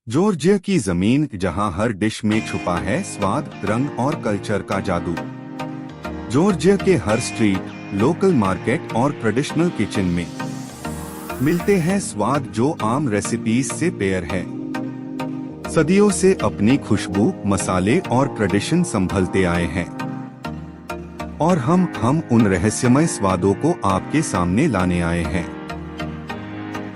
Georgia की जमीन जहां हर डिश में छुपा है स्वाद, रंग और कल्चर का जादू। जॉर्जिया के हर स्ट्रीट, लोकल मार्केट और ट्रेडिशनल किचन में मिलते हैं स्वाद जो आम रेसिपीज से पेयर है। सदियों से अपनी खुशबू, मसाले और ट्रेडिशन संभलते आए हैं और हम उन रहस्यमय स्वादों को आपके सामने लाने आए हैं।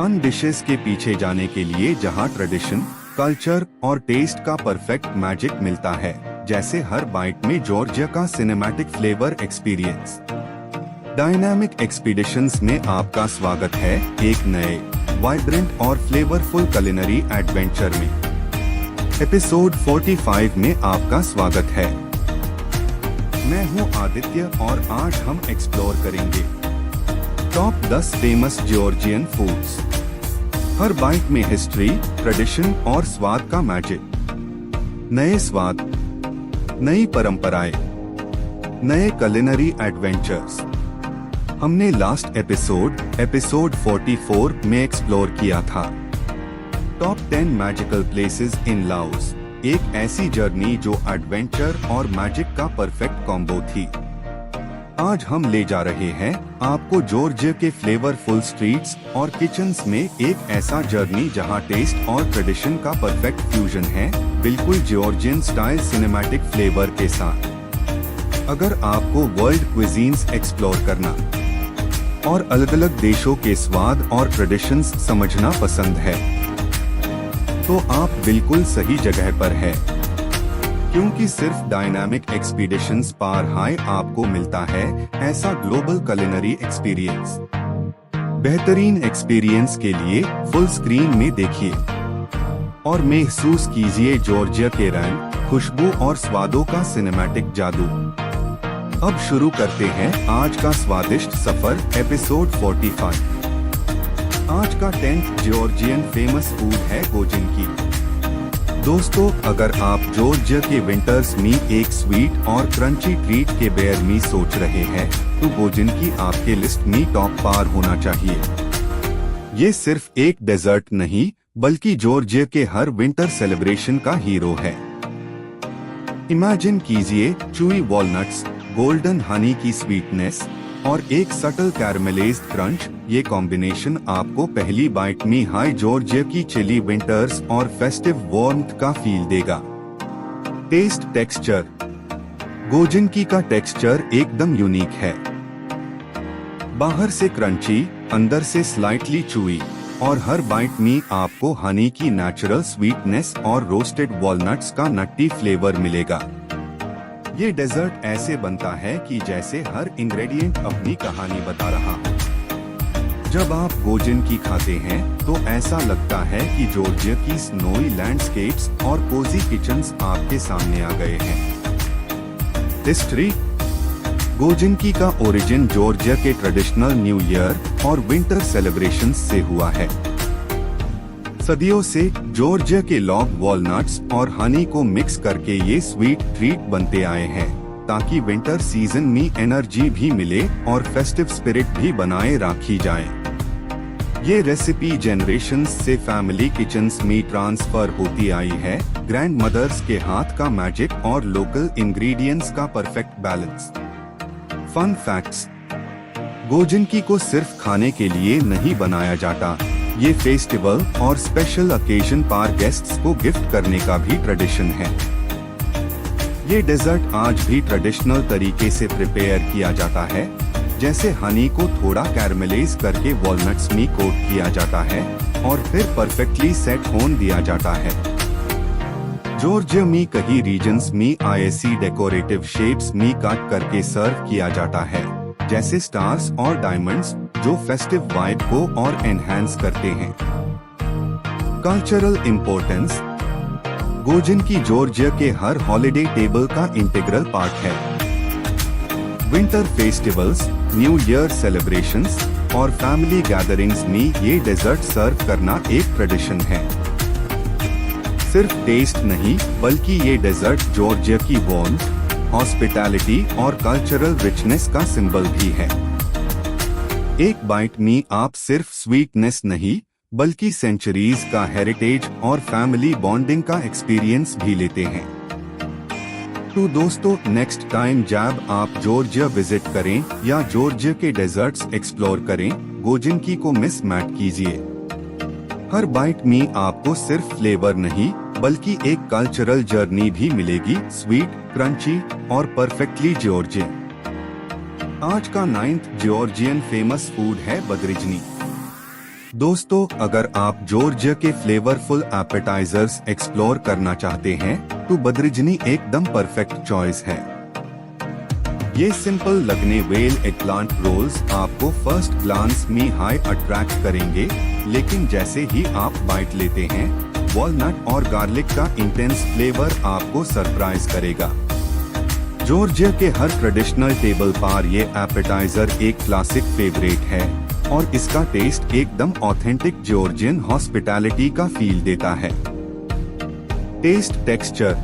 अन डिशेस के पीछे जाने के लिए जहां ट्रेडिशन, कल्चर और टेस्ट का परफेक्ट मैजिक मिलता है, जैसे हर बाइट में जॉर्जिया का cinematic flavour experience. Dynamic expeditions में आपका स्वागत है एक नए, वाइब्रेंट और फ्लेवरफुल कुलिनरी एडवेंचर में। एपिसोड 45 में आपका स्वागत है। मैं हूं आदित्य और आज हम एक्सप्लोर करेंगे टॉप 10 फेमस जॉर्जियन फूड्स। हर बाइट में हिस्ट्री, ट्रेडिशन और स्वाद का मैजिक। नए स्वाद, नई परंपराएं, नए कुलिनरी एडवेंचर्स। हमने लास्ट एपिसोड 44 में एक्सप्लोर किया था top 10 magical places in Laos, एक ऐसी जर्नी जो एडवेंचर और मैजिक का परफेक्ट कॉम्बो थी। आज हम ले जा रहे हैं आपको जॉर्जिया के फ्लेवरफुल स्ट्रीट्स और किचन्स में एक ऐसा जर्नी जहां टेस्ट और ट्रेडिशन का परफेक्ट फ्यूजन है, बिल्कुल जॉर्जियन स्टाइल सिनेमैटिक फ्लेवर के साथ। अगर आपको वर्ल्ड क्विजीन्स एक्सप्लोर करना और अलग अलग देशों के स्वाद और ट्रेडिशंस समझना पसंद है, तो आप बिल्कुल सही जगह पर हैं, क्योंकि सिर्फ डायनामिक एक्सपीडिशंस पार हाई आपको मिलता है ऐसा ग्लोबल कुलिनरी एक्सपीरियंस। बेहतरीन एक्सपीरियंस के लिए फुल स्क्रीन में देखिए और महसूस कीजिए जॉर्जिया के रंग, खुशबू और स्वादों का सिनेमैटिक जादू। अब शुरू करते हैं आज का स्वादिष्ट सफर, एपिसोड 45। आज का 10th जॉर्जियन फेमस फूड है गोजिनकी। दोस्तों, अगर आप जॉर्जिया के विंटर्स में एक स्वीट और क्रंची ट्रीट के बेयर में सोच रहे हैं, तो गोजिनकी आपके लिस्ट में टॉप पार होना चाहिए। ये सिर्फ एक डेजर्ट नहीं, बल्कि जॉर्जिया के हर विंटर सेलिब्रेशन का हीरो है। इमेजिन कीजिए चूई वॉलनट्स, गोल्डन हनी की स्वीटनेस और एक सटल कैरमेलाइज्ड क्रंच। ये कॉम्बिनेशन आपको पहली बाइट में हाई जॉर्जिया की चिली विंटर्स और फेस्टिव वार्मथ का फील देगा। टेस्ट टेक्सचर, गोजिनकी का टेक्सचर एकदम यूनिक है। बाहर से क्रंची, अंदर से स्लाइटली चूई और हर बाइट में आपको हनी की नेचुरल स्वीटनेस और रोस्टेड वॉलनट्स का नट्टी फ्लेवर मिलेगा। ये डेजर्ट ऐसे बनता है कि जैसे हर इंग्रेडिएंट अपनी कहानी बता रहा हो। जब आप गोजिनकी खाते हैं तो ऐसा लगता है कि जॉर्जिया की स्नोई लैंडस्केप्स और कोजी किचन्स आपके सामने आ गए हैं। हिस्ट्री, गोजिनकी का ओरिजिन जॉर्जिया के ट्रेडिशनल न्यू ईयर और विंटर सेलिब्रेशंस से हुआ है। सदियों से जॉर्जिया के लॉग वॉलनट्स और हनी को मिक्स करके ये स्वीट ट्रीट बनते आए हैं, ताकि विंटर सीजन में एनर्जी भी मिले और फेस्टिव स्पिरिट भी बनाए रखी जाए। ये रेसिपी जनरेशंस से फैमिली किचन्स में ट्रांसफर होती आई है, ग्रैंड मदर्स के हाथ का मैजिक और लोकल इंग्रेडिएंट्स का परफेक्ट बैलेंस। फन फैक्ट्स, गोजिनकी को सिर्फ खाने के लिए नहीं बनाया जाता, ये फेस्टिवल और स्पेशल ओकेजन पर गेस्ट्स को गिफ्ट करने का भी ट्रेडिशन है। ये डेजर्ट आज भी ट्रेडिशनल तरीके से प्रिपेयर किया जाता है, जैसे हनी को थोड़ा कैरमेलाइज करके वॉलनट्स में कोट किया जाता है और फिर परफेक्टली सेट होने दिया जाता है। जॉर्जिया में कई रीजन्स में ऐसी डेकोरेटिव शेप्स में कट करके सर्व किया जाता है, जैसे स्टार्स और डायमंड्स, जो फेस्टिव वाइब को और एनहांस करते हैं। कल्चरल इम्पोर्टेंस, गोजिनकी जॉर्जिया के हर हॉलिडे टेबल का इंटीग्रल पार्ट है। Winter festivals, new year celebrations और फैमिली गैदरिंग्स में ये डेजर्ट सर्व करना एक ट्रेडिशन है। सिर्फ टेस्ट नहीं, बल्कि ये डेजर्ट जॉर्जिया की वार्मथ, हॉस्पिटैलिटी और कल्चरल रिचनेस का सिंबल भी है। एक बाइट में आप सिर्फ स्वीटनेस नहीं, बल्कि सेंचुरीज का हेरिटेज और फैमिली बॉन्डिंग का एक्सपीरियंस भी लेते हैं। तो दोस्तों, नेक्स्ट टाइम जब आप जॉर्जिया विजिट करें या जॉर्जिया के डेजर्ट्स एक्सप्लोर करें, गोजिनकी को मिस मत कीजिए। हर बाइट में आपको सिर्फ फ्लेवर नहीं बल्कि एक कल्चरल जर्नी भी मिलेगी, स्वीट, क्रंची और परफेक्टली जॉर्जियन। आज का 9th जॉर्जियन फेमस फूड है बद्रिजनी। दोस्तों, अगर आप जॉर्जिया के फ्लेवरफुल एपेटाइजर्स एक्सप्लोर करना चाहते हैं तो बद्रिजनी एकदम परफेक्ट चॉइस है। ये सिंपल लगने वेल एगप्लांट रोल्स आपको फर्स्ट ग्लांस में हाई अट्रैक्ट करेंगे, लेकिन जैसे ही आप बाइट लेते हैं, वॉलनट और गार्लिक का इंटेंस फ्लेवर आपको सरप्राइज करेगा। जॉर्जिया के हर ट्रेडिशनल टेबल पर ये एपेटाइजर एक क्लासिक फेवरेट है और इसका टेस्ट एकदम ऑथेंटिक जॉर्जियन हॉस्पिटैलिटी का फील देता है। Taste texture.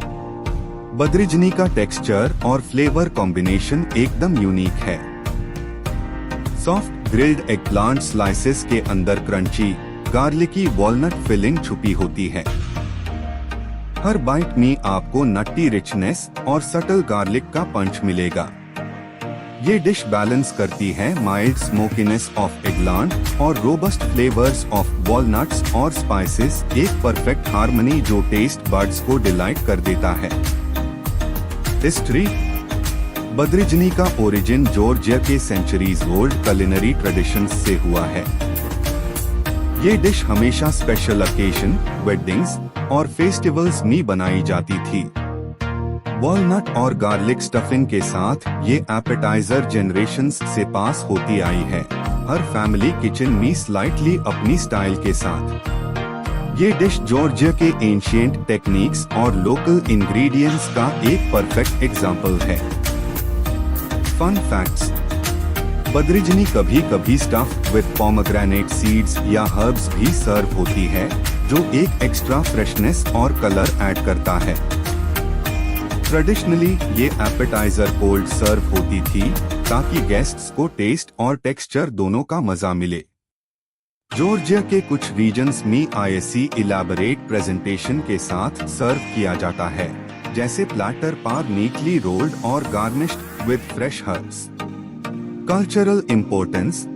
बद्रिजनी का टेक्सचर और फ्लेवर कॉम्बिनेशन एकदम यूनिक है। सॉफ्ट ग्रिल्ड एगप्लांट स्लाइसेस के अंदर क्रंची गार्लिकी वॉलनट फिलिंग छुपी होती है। हर बाइट में आपको नट्टी रिचनेस और सटल गार्लिक का पंच मिलेगा। ये डिश बैलेंस करती है माइल्ड स्मोकीनेस ऑफ एगप्लांट और रोबस्ट फ्लेवर्स ऑफ वॉलनट्स और स्पाइसेस, एक परफेक्ट हार्मनी जो टेस्ट बड्स को डिलाइट कर देता है। हिस्ट्री। बद्रिजनी का ओरिजिन जॉर्जिया के सेंचुरीज ओल्ड कुलिनरी ट्रेडिशंस से हुआ है। ये डिश हमेशा स्पेशल ओकेजन, वेडिंग्स और फेस्टिवल्स में बनाई जाती थी। वॉलनट और गार्लिक स्टफिंग के साथ ये एपेटाइजर जनरेशंस से पास होती आई है, हर फैमिली किचन में स्लाइटली अपनी स्टाइल के साथ। ये डिश जॉर्जिया के एंशिएंट टेक्निक्स और लोकल इंग्रेडिएंट्स का एक परफेक्ट एग्जाम्पल है। Fun facts. बद्रिजनी कभी कभी स्टफ्ड विद पोमेग्रेनेट सीड्स या हर्ब्स भी सर्व होती है, जो एक एक्स्ट्रा फ्रेशनेस और कलर ऐड करता है। ट्रेडिशनली ये एपेटाइजर कोल्ड सर्व होती थी ताकि गेस्ट्स को टेस्ट और टेक्सचर दोनों का मजा मिले। जॉर्जिया के कुछ रीजन्स में आईएससी इलैबोरेट प्रेजेंटेशन के साथ सर्व किया जाता है, जैसे प्लैटर पर नीटली रोल्ड और garnished with fresh herbs. Cultural importance.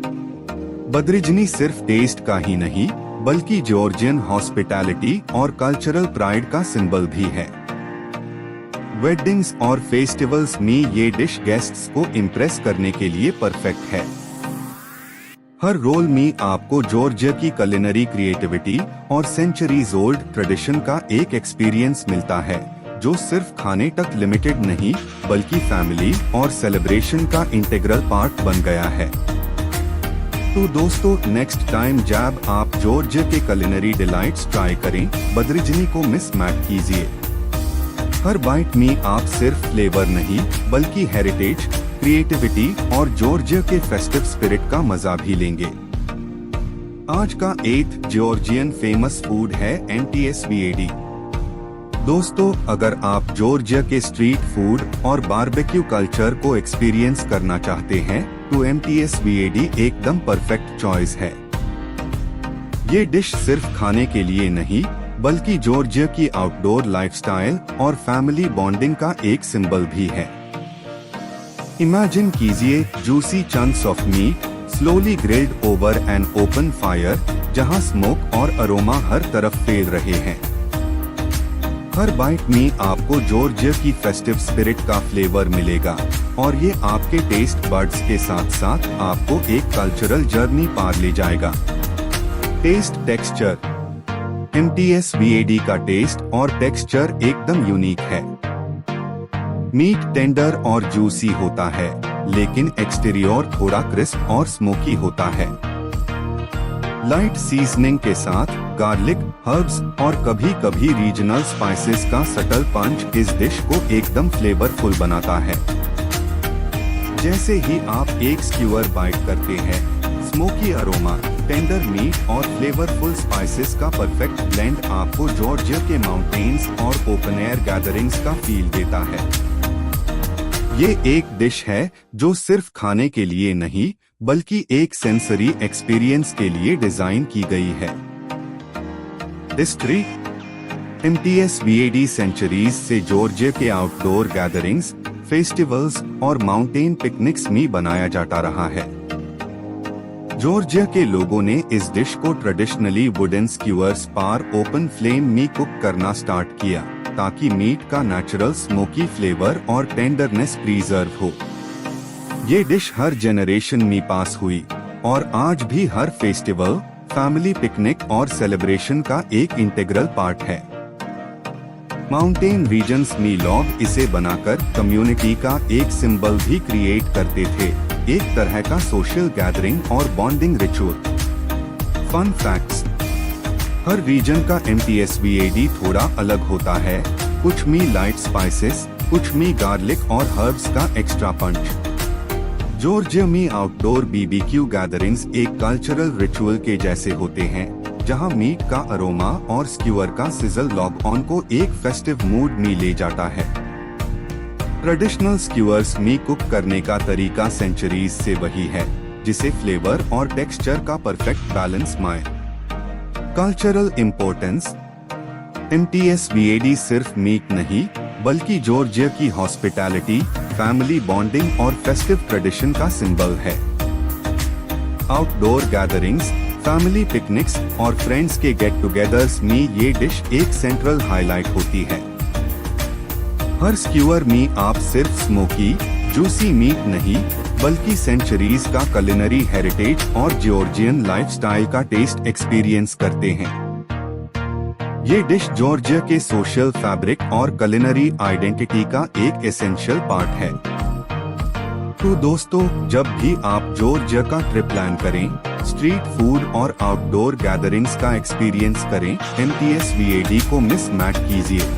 Badrijani सिर्फ टेस्ट का ही नहीं बल्कि जॉर्जियन हॉस्पिटैलिटी और कल्चरल प्राइड का सिंबल भी है। वेडिंग्स और फेस्टिवल्स में ये डिश गेस्ट्स को इम्प्रेस करने के लिए परफेक्ट है। हर रोल में आपको जॉर्जिया की कुलिनरी क्रिएटिविटी और सेंचुरीज ओल्ड ट्रेडिशन का एक एक्सपीरियंस मिलता है, जो सिर्फ खाने तक लिमिटेड नहीं बल्कि फैमिली और सेलिब्रेशन का इंटीग्रल पार्ट बन गया है। तो दोस्तों, नेक्स्ट टाइम जब आप जॉर्जिया के कुलिनरी डिलाइट्स ट्राई करें, बद्रिजनी को मिस मत कीजिए। हर बाइट में आप सिर्फ फ्लेवर नहीं बल्कि हेरिटेज, क्रिएटिविटी और जॉर्जिया के फेस्टिव स्पिरिट का मजा भी लेंगे। आज का 8th जॉर्जियन फेमस फूड है MTSVAD। दोस्तों, अगर आप जॉर्जिया के स्ट्रीट फूड और बारबेक्यू कल्चर को एक्सपीरियंस करना चाहते हैं तो MTSVAD एकदम परफेक्ट चॉइस है। ये डिश सिर्फ खाने के लिए नहीं बल्कि जॉर्जिया की आउटडोर लाइफस्टाइल और फैमिली बॉन्डिंग का एक सिंबल भी है। इमेजिन कीजिए juicy chunks of meat slowly grilled over an open fire, जहां स्मोक और अरोमा हर तरफ फैल रहे हैं। हर बाइट में आपको जॉर्जिया की फेस्टिव स्पिरिट का फ्लेवर मिलेगा और ये आपके टेस्ट बड्स के साथ साथ आपको एक कल्चरल जर्नी पार ले जाएगा। Test texture. MTSVAD का टेस्ट और टेक्सचर एकदम यूनिक है। मीट टेंडर और जूसी होता है, लेकिन एक्सटीरियर थोड़ा क्रिस्प और स्मोकी होता है। लाइट सीजनिंग के साथ गार्लिक, हर्ब्स और कभी कभी रीजनल स्पाइसेस का सटल पंच इस डिश को एकदम फ्लेवरफुल बनाता है। जैसे ही आप एक स्क्यूअर बाइट करते हैं, स्मोकी अरोमा, टेंडर मीट और फ्लेवरफुल स्पाइसेस का परफेक्ट ब्लेंड आपको जॉर्जिया के माउंटेन्स और ओपन एयर गैदरिंग्स का फील देता है। ये एक डिश है जो सिर्फ खाने के लिए नहीं बल्कि एक सेंसरी एक्सपीरियंस के लिए डिजाइन की गई है। हिस्ट्री। MTSVAD सेंचुरीज से जॉर्जिया के आउटडोर गैदरिंग्स, फेस्टिवल्स और माउंटेन पिकनिक्स में बनाया जाता रहा है। जॉर्जिया के लोगों ने इस डिश को ट्रेडिशनली वुडन स्क्यूअर्स पर ओपन फ्लेम में कुक करना स्टार्ट किया ताकि मीट का नेचुरल स्मोकी फ्लेवर और टेंडरनेस प्रिजर्व हो। ये डिश हर जनरेशन में पास हुई और आज भी हर फेस्टिवल, फैमिली पिकनिक और सेलिब्रेशन का एक इंटीग्रल पार्ट है। माउंटेन रीजन्स में लोग इसे बनाकर कम्युनिटी का एक सिंबल भी क्रिएट करते थे, एक तरह का सोशल गैदरिंग और बॉन्डिंग रिचुअल। Fun facts. हर रीजन का MTSVAD थोड़ा अलग होता है, कुछ में लाइट स्पाइसेस, कुछ में गार्लिक और हर्ब्स का एक्स्ट्रा पंच। जॉर्जिया में आउटडोर BBQ गैदरिंग्स एक कल्चरल रिचुअल के जैसे होते हैं, जहां मीट का अरोमा और स्क्यूअर का सिजल लॉग ऑन को एक फेस्टिव मूड में ले जाता है। ट्रेडिशनल स्क्यूअर्स में कुक करने का तरीका सेंचुरीज से वही है, जिसे फ्लेवर और टेक्सचर का परफेक्ट बैलेंस माए। Cultural importance. MTSVAD सिर्फ मीट नहीं, बल्कि जॉर्जिया की हॉस्पिटैलिटी, फैमिली बॉन्डिंग और फेस्टिव ट्रेडिशन का सिंबल है। आउटडोर गैदरिंग्स, फैमिली पिकनिक्स और फ्रेंड्स के गेट टुगेदर्स में ये डिश एक सेंट्रल हाईलाइट होती है। हर स्क्यूअर में आप सिर्फ स्मोकी, जूसी मीट नहीं, बल्कि सेंचुरीज का कुलिनरी हेरिटेज और जॉर्जियन लाइफस्टाइल का टेस्ट एक्सपीरियंस करते हैं। ये डिश जॉर्जिया के सोशल फैब्रिक और कुलिनरी आइडेंटिटी का एक एसेंशियल पार्ट है। तो दोस्तों, जब भी आप जॉर्जिया का ट्रिप प्लान करें, स्ट्रीट फूड और आउटडोर गैदरिंग्स का एक्सपीरियंस करें, MTSVAD को मिस मत कीजिए।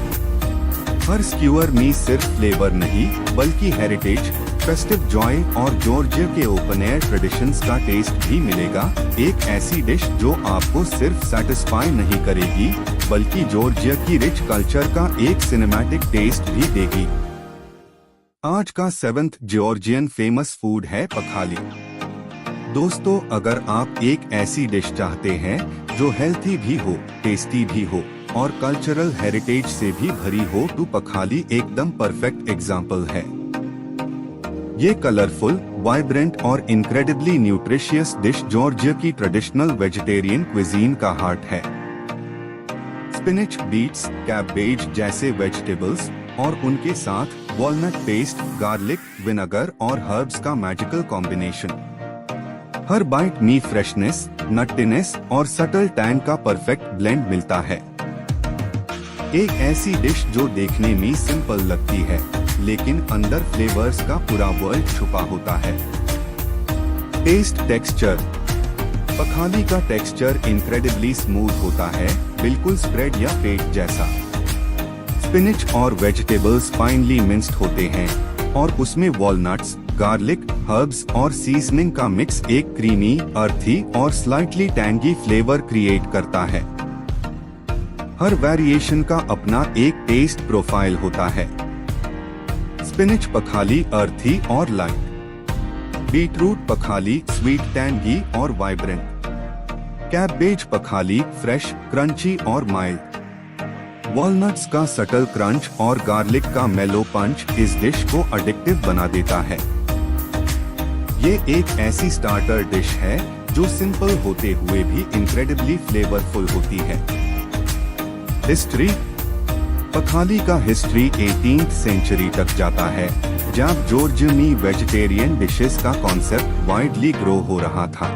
हर स्क्यूअर में सिर्फ फ्लेवर नहीं, बल्कि हेरिटेज, फेस्टिव जॉय और जॉर्जिया के ओपन एयर ट्रेडिशंस का टेस्ट भी मिलेगा। एक ऐसी डिश जो आपको सिर्फ सैटिस्फाई नहीं करेगी, बल्कि जॉर्जिया की रिच कल्चर का एक सिनेमैटिक टेस्ट भी देगी। आज का 7th जॉर्जियन फेमस फूड है पखाली। दोस्तों, अगर आप एक ऐसी डिश चाहते हैं जो हेल्थी भी हो, टेस्टी भी हो और कल्चरल हेरिटेज से भी भरी हो, तो पखाली एकदम परफेक्ट एग्जाम्पल है। ये कलरफुल, वाइब्रेंट और इनक्रेडिबली न्यूट्रिशियस डिश जॉर्जिया की ट्रेडिशनल वेजिटेरियन क्विजीन का हार्ट है। स्पिनच, बीट्स, कैबेज जैसे वेजिटेबल्स और उनके साथ वॉलनट पेस्ट, गार्लिक, विनेगर और हर्ब्स का मैजिकल कॉम्बिनेशन। हर बाइट में फ्रेशनेस, नट्टीनेस और सटल टैंग का परफेक्ट ब्लेंड मिलता है। एक ऐसी डिश जो देखने में सिंपल लगती है, लेकिन अंदर फ्लेवर्स का पूरा वर्ल्ड छुपा होता है। Taste texture. पखाली का टेक्सचर इनक्रेडिबली स्मूथ होता है, बिल्कुल स्प्रेड या पेट जैसा। स्पिनच और वेजिटेबल्स फाइनली मिंस्ड होते हैं और उसमें वॉलनट्स, गार्लिक, हर्ब्स और सीजनिंग का मिक्स एक क्रीमी, अर्थी और स्लाइटली टैंगी फ्लेवर क्रिएट करता है। हर वेरिएशन का अपना एक टेस्ट प्रोफाइल होता है। स्पिनच पखाली अर्थी और लाइट, बीटरूट पखाली स्वीट टैंगी और वाइब्रेंट, कैबेज पखाली फ्रेश, क्रंची और माइल्ड, वॉलनट्स का सटल क्रंच और गार्लिक का मेलो पंच इस डिश को एडिक्टिव बना देता है। ये एक ऐसी स्टार्टर डिश है जो सिंपल होते हुए भी इनक्रेडिबली फ्लेवरफुल होती है। हिस्ट्री। पखाली का हिस्ट्री 18th सेंचुरी तक जाता है, जब जॉर्जिया में वेजिटेरियन डिशेस का कॉन्सेप्ट वाइडली ग्रो हो रहा था।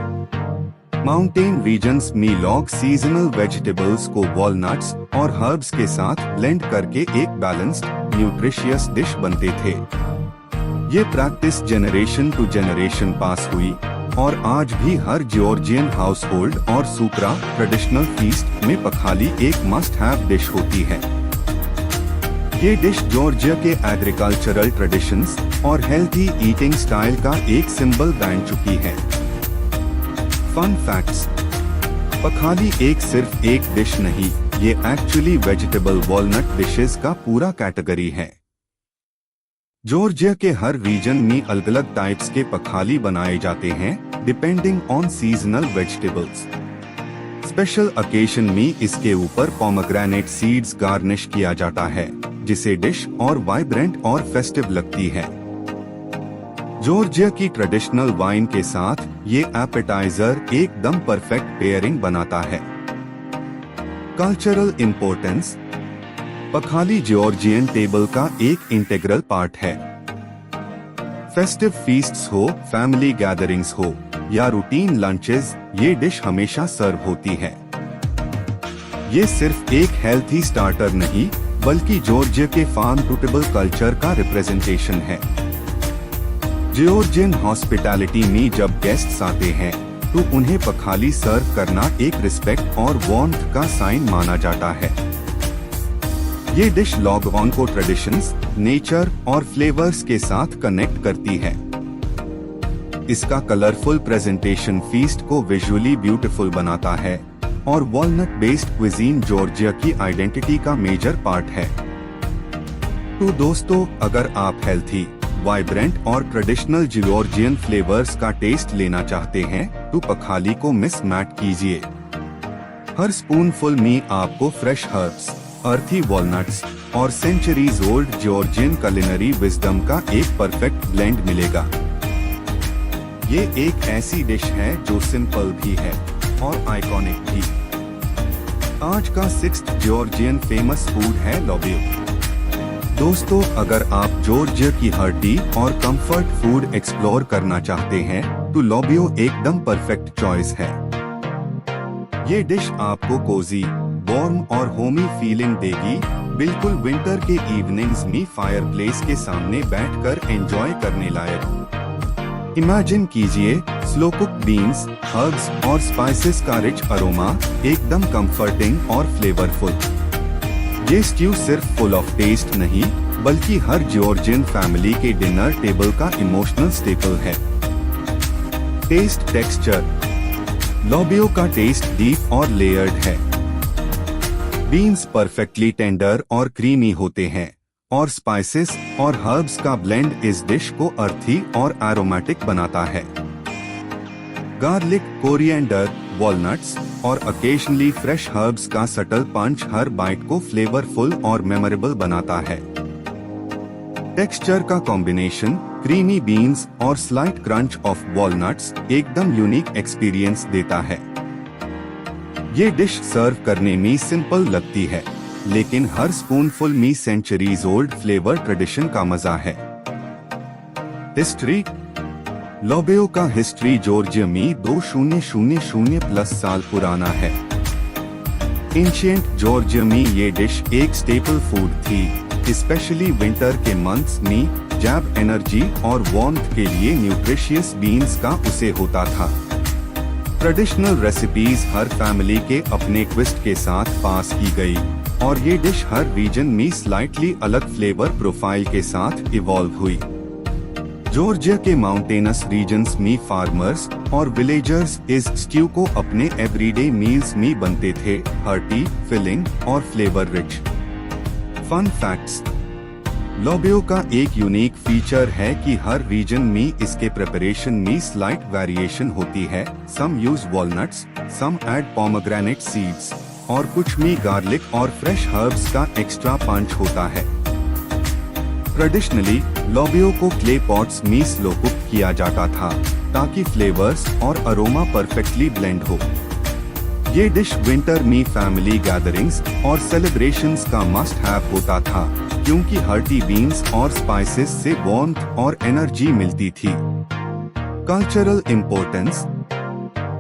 माउंटेन रीजन्स में लोग सीजनल वेजिटेबल्स को वॉलनट्स और हर्ब्स के साथ ब्लेंड करके एक बैलेंस्ड, न्यूट्रिशियस डिश बनते थे। ये practice generation to generation pass हुई और आज भी हर जॉर्जियन हाउस होल्ड और सुप्रा ट्रेडिशनल फीस्ट में पखाली एक मस्ट हैव डिश होती है। ये डिश जॉर्जिया के एग्रीकल्चरल ट्रेडिशंस और हेल्थी ईटिंग स्टाइल का एक सिंबल बन चुकी है। Fun facts. पखाली एक सिर्फ एक डिश नहीं, ये एक्चुअली वेजिटेबल वॉलनट डिशेस का पूरा कैटेगरी है। जॉर्जिया के हर रीजन में अलग अलग टाइप्स के पखाली बनाए जाते हैं, depending on seasonal vegetables. Special occasion में इसके ऊपर पोमेग्रेनेट सीड्स गार्निश किया जाता है, जिसे डिश और वाइब्रेंट और फेस्टिव लगती है। जॉर्जिया की ट्रेडिशनल वाइन के साथ ये एपेटाइजर एकदम परफेक्ट पेयरिंग बनाता है। Cultural importance. Pkhali Georgian table का एक इंटीग्रल पार्ट है। फेस्टिव फीस्ट्स हो, फैमिली गैदरिंग्स हो या रूटीन लंचेस, ये डिश हमेशा सर्व होती है। ये सिर्फ एक हेल्थी स्टार्टर नहीं, बल्कि जॉर्जिया के फार्म टू टेबल कल्चर का रिप्रेजेंटेशन है। जॉर्जियन हॉस्पिटैलिटी में जब गेस्ट्स आते हैं तो उन्हें पखाली सर्व करना एक रिस्पेक्ट और वार्मथ का साइन माना जाता है। ये डिश लॉगऑन को ट्रेडिशंस, नेचर और फ्लेवर्स के साथ कनेक्ट करती है। इसका कलरफुल प्रेजेंटेशन फीस्ट को विजुअली ब्यूटीफुल बनाता है और वॉलनट बेस्ड क्विजीन जॉर्जिया की आइडेंटिटी का मेजर पार्ट है। तो दोस्तों, अगर आप हेल्थी, वाइब्रेंट और ट्रेडिशनल जॉर्जियन फ्लेवर्स का टेस्ट लेना चाहते हैं तो पखाली को मिस मत कीजिए। हर स्पूनफुल में आपको फ्रेश हर्ब्स, अर्थी वॉलनट्स और centuries old Georgian culinary wisdom का एक परफेक्ट ब्लेंड मिलेगा। ये एक ऐसी डिश है जो सिंपल भी है और आइकॉनिक भी। आज का 6th जॉर्जियन फेमस फूड है लोबियो। दोस्तों, अगर आप जॉर्जिया की हर्टी और कंफर्ट फूड एक्सप्लोर करना चाहते हैं तो लोबियो एकदम परफेक्ट चॉइस है। ये डिश आपको कोजी, वार्म और होमी फीलिंग देगी, बिल्कुल विंटर के इवनिंग्स में फायरप्लेस के सामने बैठकर एंजॉय करने लायक। इमेजिन कीजिए स्लो कुक बीन्स, हर्ब्स और स्पाइसेस का रिच अरोमा, एकदम कंफर्टिंग और फ्लेवरफुल। ये स्ट्यू सिर्फ फुल ऑफ टेस्ट नहीं, बल्कि हर जॉर्जियन फैमिली के डिनर टेबल का इमोशनल स्टेपल है। Taste texture. लोबियो का टेस्ट डीप और लेयर्ड है। बीन्स परफेक्टली टेंडर और क्रीमी होते हैं और स्पाइसेस और हर्ब्स का ब्लेंड इस डिश को अर्थी और एरोमेटिक बनाता है। गार्लिक, कोरिएंडर, वॉलनट्स और ओकेजनली फ्रेश हर्ब्स का सटल पंच हर बाइट को फ्लेवरफुल और मेमोरेबल बनाता है। टेक्सचर का कॉम्बिनेशन, क्रीमी बीन्स और स्लाइट क्रंच ऑफ वॉलनट्स एकदम यूनिक एक्सपीरियंस देता है। ये डिश सर्व करने में सिंपल लगती है, लेकिन हर स्पूनफुल में सेंचुरीज ओल्ड फ्लेवर ट्रेडिशन का मजा है। हिस्ट्री। लोबियो का हिस्ट्री जॉर्जिया में 2000+ साल पुराना है। एंशिएंट जॉर्जिया में ये डिश एक स्टेपल फूड थी, स्पेशली विंटर के मंथ्स में जब एनर्जी और वार्मथ के लिए न्यूट्रिशियस बीन्स का उसे होता था। ट्रेडिशनल रेसिपीज हर फैमिली के अपने ट्विस्ट के साथ पास की गई और ये डिश हर रीजन में स्लाइटली अलग फ्लेवर प्रोफाइल के साथ इवॉल्व हुई। जॉर्जिया के माउंटेनस रीजन्स में फार्मर्स और विलेजर्स इस स्ट्यू को अपने एवरीडे मील्स में बनते थे, हर्टी, फिलिंग और flavour rich. Fun facts. Lobio का एक यूनिक फीचर है कि हर रीजन में इसके प्रिपरेशन में स्लाइट वेरिएशन होती है। सम यूज वॉलनट्स, सम ऐड पोमेग्रेनेट सीड्स और कुछ में गार्लिक और फ्रेश हर्ब्स का एक्स्ट्रा पंच होता है। ट्रेडिशनली लोबियो को क्ले पॉट्स में स्लो कुक किया जाता था ताकि फ्लेवर्स और अरोमा परफेक्टली ब्लेंड हो। ये डिश विंटर में फैमिली गैदरिंग्स और सेलिब्रेशंस का मस्ट हैव होता था, क्योंकि हर्टी बीन्स और स्पाइसेस से वार्मथ और एनर्जी मिलती थी। Cultural importance.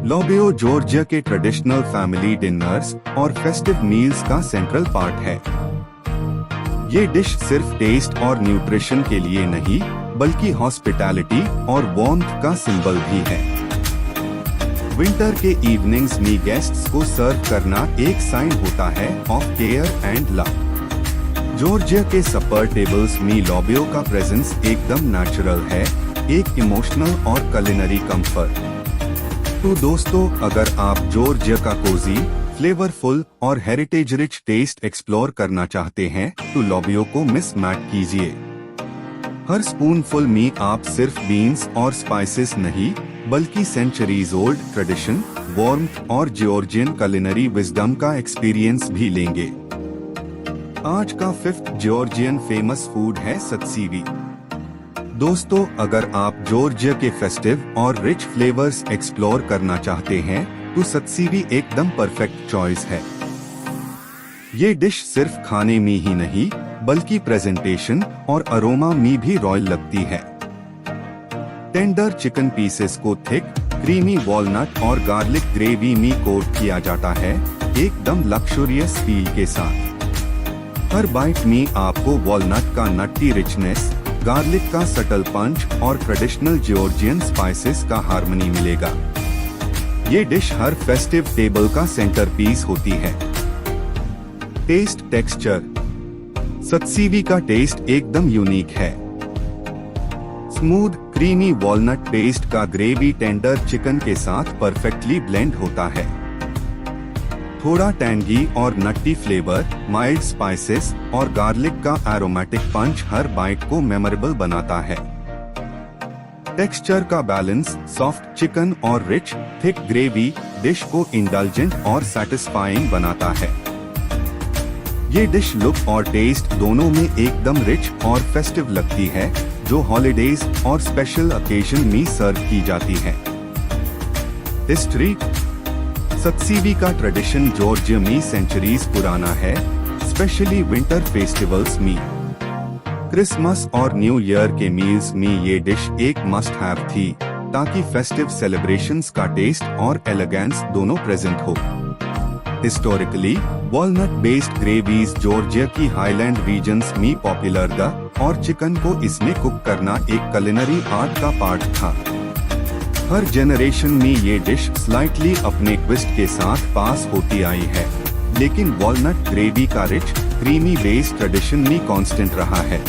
लोबियो जॉर्जिया के ट्रेडिशनल फैमिली डिनर्स और फेस्टिव मील्स का सेंट्रल पार्ट है। ये डिश सिर्फ टेस्ट और न्यूट्रिशन के लिए नहीं, बल्कि हॉस्पिटैलिटी और वार्मथ का सिंबल भी है। विंटर के इवनिंग्स में गेस्ट्स को सर्व करना एक साइन होता है of care and love. Georgia के सपर टेबल्स में लोबियो का प्रेजेंस एकदम नेचुरल है, एक इमोशनल और कुलिनरी कंफर्ट। तो दोस्तों, अगर आप जॉर्जिया का कोजी, फ्लेवरफुल और हेरिटेज रिच टेस्ट एक्सप्लोर करना चाहते हैं तो लोबियो को मिस मत कीजिए। हर स्पूनफुल में आप सिर्फ बीन्स और स्पाइसेस नहीं, बल्कि सेंचुरीज ओल्ड ट्रेडिशन, वार्मथ और जॉर्जियन कुलिनरी विजडम का एक्सपीरियंस भी लेंगे। आज का 5th जॉर्जियन फेमस फूड है सत्सीवी। दोस्तों, अगर आप जॉर्जिया के फेस्टिव और रिच फ्लेवर्स एक्सप्लोर करना चाहते हैं तो सत्सीवी एकदम परफेक्ट चॉइस है। ये डिश सिर्फ खाने में ही नहीं बल्कि प्रेजेंटेशन और अरोमा में भी रॉयल लगती है। टेंडर चिकन पीसेस को थिक क्रीमी वॉलनट और गार्लिक ग्रेवी में कोट किया जाता है, एकदम लग्जरियस फील के साथ। हर बाइट में आपको वॉलनट का नट्टी रिचनेस, गार्लिक का सटल पंच और ट्रेडिशनल जॉर्जियन स्पाइसेस का हार्मनी मिलेगा। ये डिश हर फेस्टिव टेबल का सेंटर पीस होती है। टेस्ट टेक्सचर, सत्सीवी का टेस्ट एकदम यूनिक है। स्मूथ क्रीमी वॉलनट पेस्ट का ग्रेवी टेंडर चिकन के साथ परफेक्टली ब्लेंड होता है। थोड़ा टैंगी और नट्टी फ्लेवर, माइल्ड स्पाइसेस और गार्लिक का एरोमेटिक पंच हर बाइट को मेमोरेबल बनाता है। टेक्सचर का बैलेंस, सॉफ्ट चिकन और रिच थिक ग्रेवी डिश को इंडल्जेंट और सैटिस्फाइंग बनाता है। ये डिश लुक और टेस्ट दोनों में एकदम रिच और फेस्टिव लगती है, जो हॉलिडेज और स्पेशल ओकेजन में सर्व की जाती है। हिस्ट्री, सत्सीवी का ट्रेडिशन जॉर्जिया में सेंचुरीज पुराना है, स्पेशली विंटर फेस्टिवल्स में। क्रिसमस और न्यू ईयर के मील्स में ये डिश एक मस्ट हैव थी, ताकि फेस्टिव सेलिब्रेशंस का टेस्ट और एलिगेंस दोनों प्रेजेंट हो। Historically walnut based gravies Georgia की हाईलैंड रीजन्स में पॉपुलर था और चिकन को इसमें कुक करना एक कुलिनरी आर्ट का पार्ट था। हर जनरेशन में ये डिश स्लाइटली अपने ट्विस्ट के साथ पास होती आई है, लेकिन वॉलनट ग्रेवी का रिच क्रीमी बेस ट्रेडिशन में कांस्टेंट रहा है।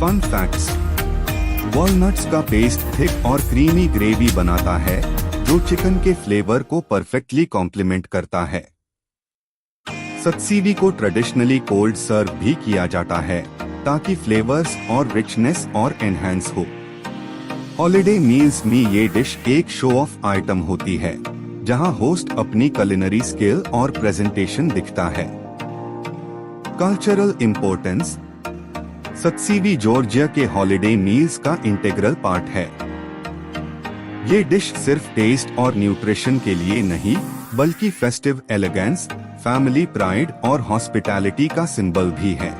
फन फैक्ट्स, वॉलनट्स का पेस्ट थिक और क्रीमी ग्रेवी बनाता है, जो चिकन के फ्लेवर को परफेक्टली कॉम्प्लीमेंट करता है। सत्सीवी को ट्रेडिशनली कोल्ड सर्व भी किया जाता है, ताकि फ्लेवर्स और रिचनेस और एनहांस हो। हॉलिडे मील्स में ये डिश एक शो ऑफ आइटम होती है, जहां होस्ट अपनी कुलिनरी स्किल और प्रेजेंटेशन दिखता है। कल्चरल इम्पोर्टेंस, सत्सीवी जॉर्जिया के हॉलिडे मील्स का इंटीग्रल पार्ट है। ये डिश सिर्फ टेस्ट और न्यूट्रिशन के लिए नहीं बल्कि फेस्टिव एलिगेंस, फैमिली प्राइड और हॉस्पिटैलिटी का सिंबल भी है।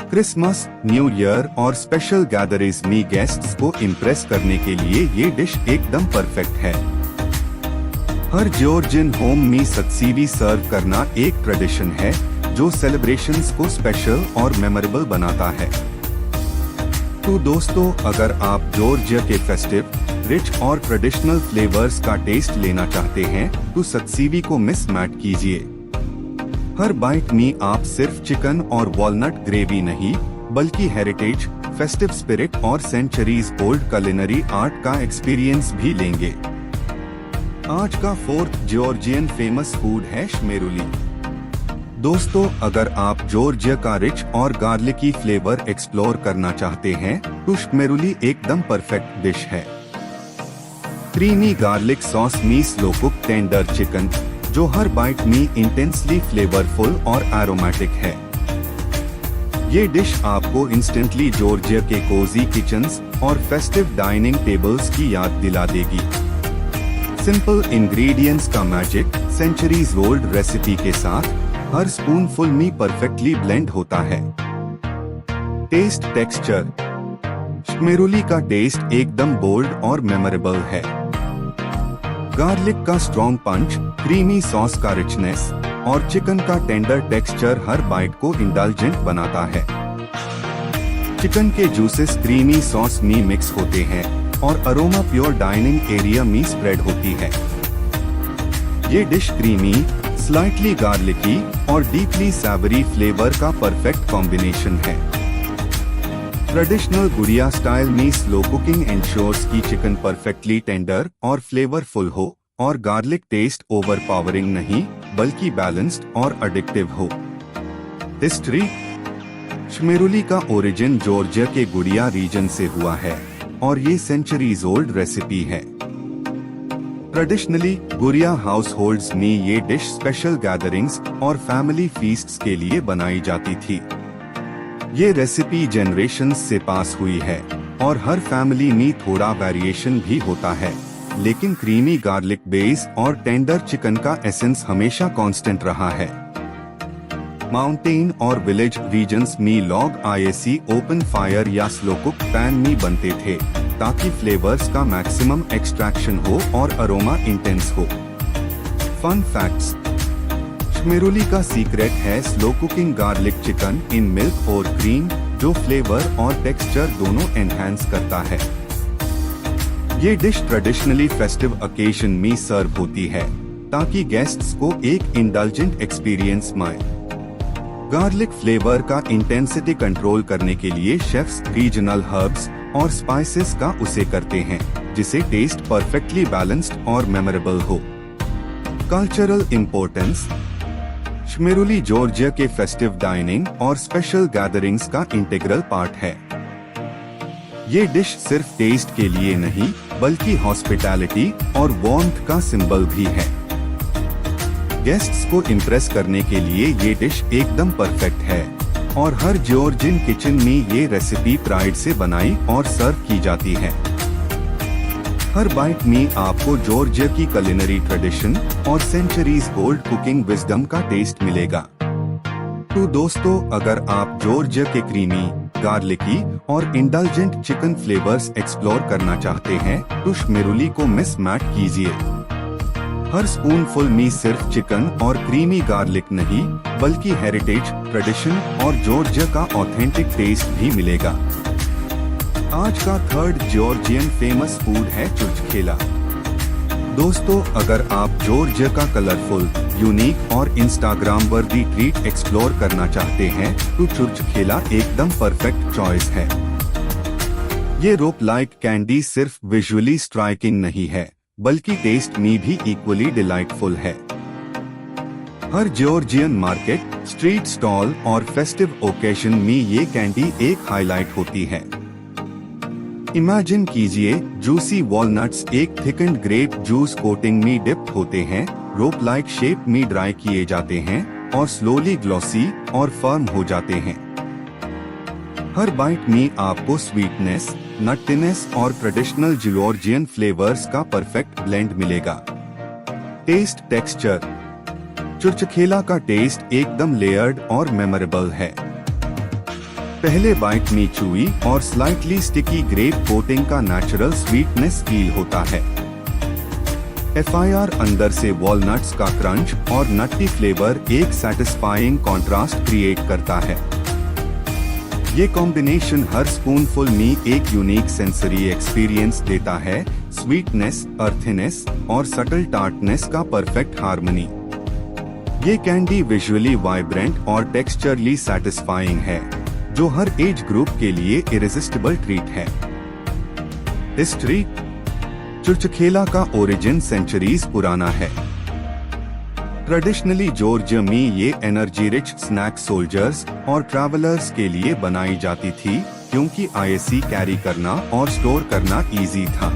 क्रिसमस, न्यू ईयर और स्पेशल गैदरिंग्स में गेस्ट्स को इम्प्रेस करने के लिए ये डिश एकदम परफेक्ट है। हर जॉर्जियन होम में सत्सीवी सर्व करना एक ट्रेडिशन है, जो सेलिब्रेशंस को स्पेशल और मेमोरेबल बनाता है। तो दोस्तों, अगर आप जॉर्जिया के फेस्टिव रिच और ट्रेडिशनल फ्लेवर्स का टेस्ट लेना चाहते हैं तो सत्सीवी को मिस मत कीजिए। हर बाइट में आप सिर्फ चिकन और वॉलनट ग्रेवी नहीं बल्कि हेरिटेज, फेस्टिव स्पिरिट और सेंचुरीज ओल्ड कुलिनरी आर्ट का एक्सपीरियंस भी लेंगे। आज का 4th जॉर्जियन फेमस फूड है श्मेरुली। दोस्तों, अगर आप जॉर्जिया का रिच और गार्लिकी फ्लेवर एक्सप्लोर करना चाहते हैं तो श्मेरुली एकदम परफेक्ट डिश है। क्रीमी गार्लिक सॉस में स्लो कुक टेंडर चिकन, जो हर बाइट में इंटेंसली फ्लेवरफुल और एरोमेटिक है। ये डिश आपको इंस्टेंटली जॉर्जिया के कोजी किचन्स और फेस्टिव डाइनिंग टेबल्स की याद दिला देगी। सिंपल इंग्रेडिएंट्स का मैजिक सेंचुरीज ओल्ड रेसिपी के साथ हर स्पूनफुल में परफेक्टली ब्लेंड होता है। टेस्ट टेक्सचर, श्मेरुली का टेस्ट एकदम बोल्ड और मेमोरेबल है। गार्लिक का स्ट्रॉन्ग पंच, क्रीमी सॉस का रिचनेस और चिकन का टेंडर टेक्सचर हर बाइट को इंडल्जेंट बनाता है। चिकन के जूसेस क्रीमी सॉस में मिक्स होते हैं और अरोमा प्योर डाइनिंग एरिया में स्प्रेड होती है। ये डिश क्रीमी, स्लाइटली गार्लिकी और डीपली सैवरी फ्लेवर का परफेक्ट कॉम्बिनेशन है। ट्रेडिशनल गुड़िया स्टाइल में स्लो कुकिंग इंश्योर्स की चिकन परफेक्टली टेंडर और फ्लेवरफुल हो और गार्लिक टेस्ट ओवरपावरिंग नहीं बल्कि बैलेंस्ड और एडिक्टिव हो। हिस्ट्री, श्मेरुली का ओरिजिन जॉर्जिया के गुड़िया रीजन से हुआ है और ये सेंचुरीज ओल्ड रेसिपी है। ट्रेडिशनली गुरिया हाउस होल्ड्स में ये डिश स्पेशल गैदरिंग्स और फैमिली फीस्ट्स के लिए बनाई जाती थी। ये रेसिपी जनरेशंस से पास हुई है और हर फैमिली में थोड़ा वेरिएशन भी होता है, लेकिन क्रीमी गार्लिक बेस और टेंडर चिकन का एसेंस हमेशा कांस्टेंट रहा है। माउंटेन और विलेज रीजन्स में लॉग आईएसी ओपन फायर या स्लो कुक पैन में बनते थे ताकि फ्लेवर्स का मैक्सिमम एक्सट्रैक्शन हो और अरोमा इंटेंस हो। फन फैक्ट्स: श्मेरुली का सीक्रेट है slow cooking garlic chicken in milk और क्रीम, जो फ्लेवर और टेक्सचर दोनों एनहांस करता है। ये डिश ट्रेडिशनली फेस्टिव ओकेजन में सर्व होती है ताकि गेस्ट्स को एक इंडल्जेंट एक्सपीरियंस मिले। गार्लिक फ्लेवर का इंटेंसिटी कंट्रोल करने के लिए शेफ्स रीजनल हर्ब्स और स्पाइसेस का उसे करते हैं, जिसे टेस्ट परफेक्टली बैलेंस्ड और मेमोरेबल हो। कल्चरल इम्पोर्टेंस: श्मेरुली जॉर्जिया के फेस्टिव डाइनिंग और स्पेशल गैदरिंग्स का इंटीग्रल पार्ट है। ये डिश सिर्फ टेस्ट के लिए नहीं बल्कि हॉस्पिटैलिटी और वार्मथ का सिंबल भी है। गेस्ट्स को इम्प्रेस करने के लिए ये डिश एकदम परफेक्ट है और हर जॉर्जियन किचन में ये रेसिपी प्राइड से बनाई और सर्व की जाती है। हर बाइट में आपको जॉर्जिया की कुलिनरी ट्रेडिशन और सेंचुरीज ओल्ड कुकिंग विजडम का टेस्ट मिलेगा। तो दोस्तों, अगर आप जॉर्जिया के क्रीमी, गार्लिकी और इंडल्जेंट चिकन फ्लेवर्स एक्सप्लोर करना चाहते हैं तो श्मेरुली को मिस मत कीजिए। हर स्पूनफुल में सिर्फ चिकन और क्रीमी गार्लिक नहीं बल्कि हेरिटेज, ट्रेडिशन और जॉर्जिया का ऑथेंटिक टेस्ट भी मिलेगा। आज का थर्ड जॉर्जियन फेमस फूड है चुरचखेला। दोस्तों, अगर आप जॉर्जिया का कलरफुल, यूनिक और इंस्टाग्राम वर्दी ट्रीट एक्सप्लोर करना चाहते हैं तो चुरचखेला एकदम परफेक्ट चॉइस है। ये रोप लाइक कैंडी सिर्फ विजुअली स्ट्राइकिंग नहीं है बल्कि टेस्ट में भी इक्वली डिलाइटफुल है। हर जॉर्जियन मार्केट, स्ट्रीट स्टॉल और फेस्टिव ओकेजन में ये कैंडी एक हाईलाइट होती है। इमेजिन कीजिए, जूसी वॉलनट्स एक थिकन्ड ग्रेप जूस कोटिंग में डिप्ड होते हैं, रोप लाइक शेप में ड्राई किए जाते हैं और स्लोली ग्लॉसी और फर्म हो जाते हैं। हर बाइट में आपको स्वीटनेस, नट्टीनेस और ट्रेडिशनल जॉर्जियन फ्लेवर्स का परफेक्ट ब्लेंड मिलेगा। टेस्ट टेक्सचर: चुरचखेला का टेस्ट एकदम लेयर्ड और मेमोरेबल है। पहले बाइट में चूई और स्लाइटली स्टिकी ग्रेप कोटिंग का नेचुरल स्वीटनेस फील होता है। FIR अंदर से वॉलनट्स का क्रंच और नट्टी फ्लेवर एक सैटिस्फाइंग कॉन्ट्रास्ट क्रिएट करता है। ये कॉम्बिनेशन हर स्पूनफुल में एक यूनिक सेंसरी एक्सपीरियंस देता है, स्वीटनेस, अर्थनेस और सटल टार्टनेस का परफेक्ट हार्मनी। ये कैंडी विजुअली वाइब्रेंट और टेक्सचरली सैटिस्फाइंग है, जो हर एज ग्रुप के लिए इरेसिस्टिबल ट्रीट है। हिस्ट्री: चुरचखेला का ओरिजिन सेंचुरीज पुराना है। ट्रेडिशनली जॉर्जिया में ये एनर्जी रिच स्नैक सोल्जर्स और ट्रैवलर्स के लिए बनाई जाती थी क्योंकि आईएसी कैरी करना और स्टोर करना इजी था।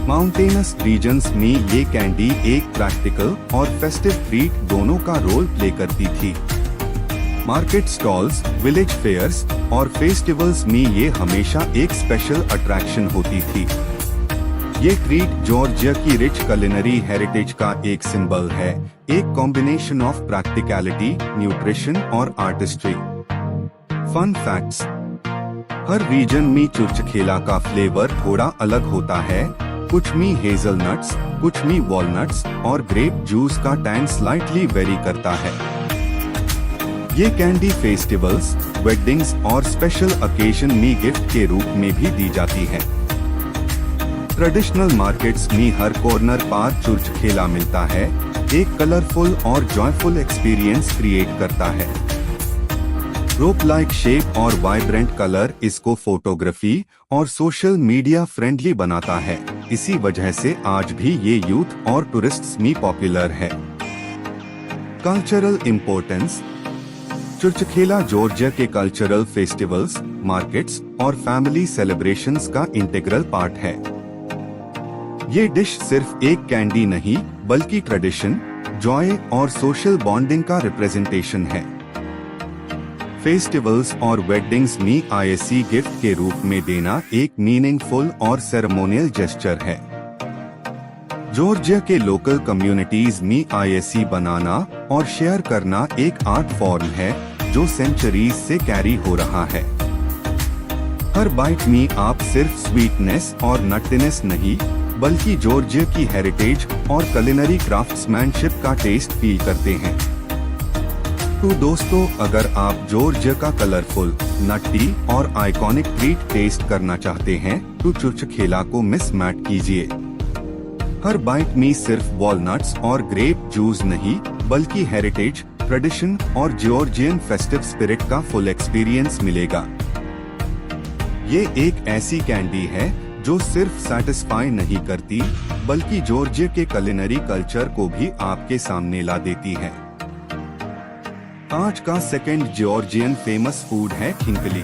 माउंटेनस रीजन्स में ये कैंडी एक प्रैक्टिकल और फेस्टिव ट्रीट दोनों का रोल प्ले करती थी। मार्केट स्टॉल्स, विलेज फेयर्स और फेस्टिवल्स में ये हमेशा एक स्पेशल अट्रैक्शन होती थी। ये ट्रीट जॉर्जिया की रिच कुलिनरी हेरिटेज का एक सिंबल है, एक कॉम्बिनेशन ऑफ प्रैक्टिकलिटी, न्यूट्रिशन और आर्टिस्ट्री। फन फैक्ट्स: हर रीजन में चुरचखेला का फ्लेवर थोड़ा अलग होता है। कुछ में हेजलनट्स, कुछ में वॉलनट्स और ग्रेप जूस का टैंग स्लाइटली वेरी करता है। ये कैंडी फेस्टिवल्स, वेडिंग्स और स्पेशल ओकेजन में गिफ्ट के रूप में भी दी जाती है। ट्रेडिशनल मार्केट्स में हर कॉर्नर पर चुरचखेला मिलता है, एक कलरफुल और जॉयफुल एक्सपीरियंस क्रिएट करता है। रोप लाइक शेप और वाइब्रेंट कलर इसको फोटोग्राफी और सोशल मीडिया फ्रेंडली बनाता है। इसी वजह से आज भी ये यूथ और टूरिस्ट्स में पॉपुलर है। कल्चरल इम्पोर्टेंस: चुरचखेला जॉर्जिया के कल्चरल फेस्टिवल्स, मार्केट्स और फैमिली सेलिब्रेशंस का इंटीग्रल पार्ट है। ये डिश सिर्फ एक कैंडी नहीं बल्कि ट्रेडिशन, जॉय और सोशल बॉन्डिंग का रिप्रेजेंटेशन है। फेस्टिवल्स और वेडिंग्स में आईएससी गिफ्ट के रूप में देना एक मीनिंगफुल और सेरेमोनियल जेस्चर है। जॉर्जिया के लोकल कम्युनिटीज में आईएससी बनाना और शेयर करना एक आर्ट फॉर्म है जो सेंचुरीज से कैरी हो रहा है। हर बाइट में आप सिर्फ स्वीटनेस और नट्टीनेस नहीं बल्कि जॉर्जिया की हेरिटेज और कुलिनरी क्राफ्ट्समैनशिप का टेस्ट फील करते हैं। तो दोस्तों, अगर आप जॉर्जिया का कलरफुल, नट्टी और आइकॉनिक ट्रीट टेस्ट करना चाहते हैं तो चुरचखेला को मिस मत कीजिए। हर बाइट में सिर्फ वॉलनट्स और ग्रेप जूस नहीं बल्कि हेरिटेज, ट्रेडिशन और जॉर्जियन फेस्टिव स्पिरिट का फुल एक्सपीरियंस मिलेगा। ये एक ऐसी कैंडी है जो सिर्फ सैटिस्फाई नहीं करती बल्कि जॉर्जिया के कुलिनरी कल्चर को भी आपके सामने ला देती है। आज का सेकंड जॉर्जियन फेमस फूड है खिंकली।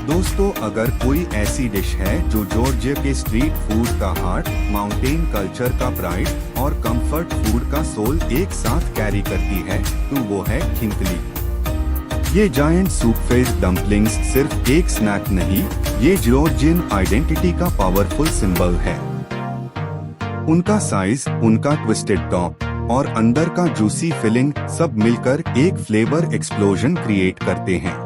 दोस्तों, अगर कोई ऐसी डिश है जो जॉर्जिया के स्ट्रीट फूड का हार्ट, माउंटेन कल्चर का प्राइड और कंफर्ट फूड का सोल एक साथ कैरी करती है तो वो है खिंकली। ये जायंट सूप फेस्ड डम्पलिंग्स सिर्फ एक स्नैक नहीं, ये जॉर्जियन आइडेंटिटी का पावरफुल सिंबल है। उनका साइज, उनका ट्विस्टेड टॉप और अंदर का जूसी फिलिंग सब मिलकर एक फ्लेवर एक्सप्लोजन क्रिएट करते हैं।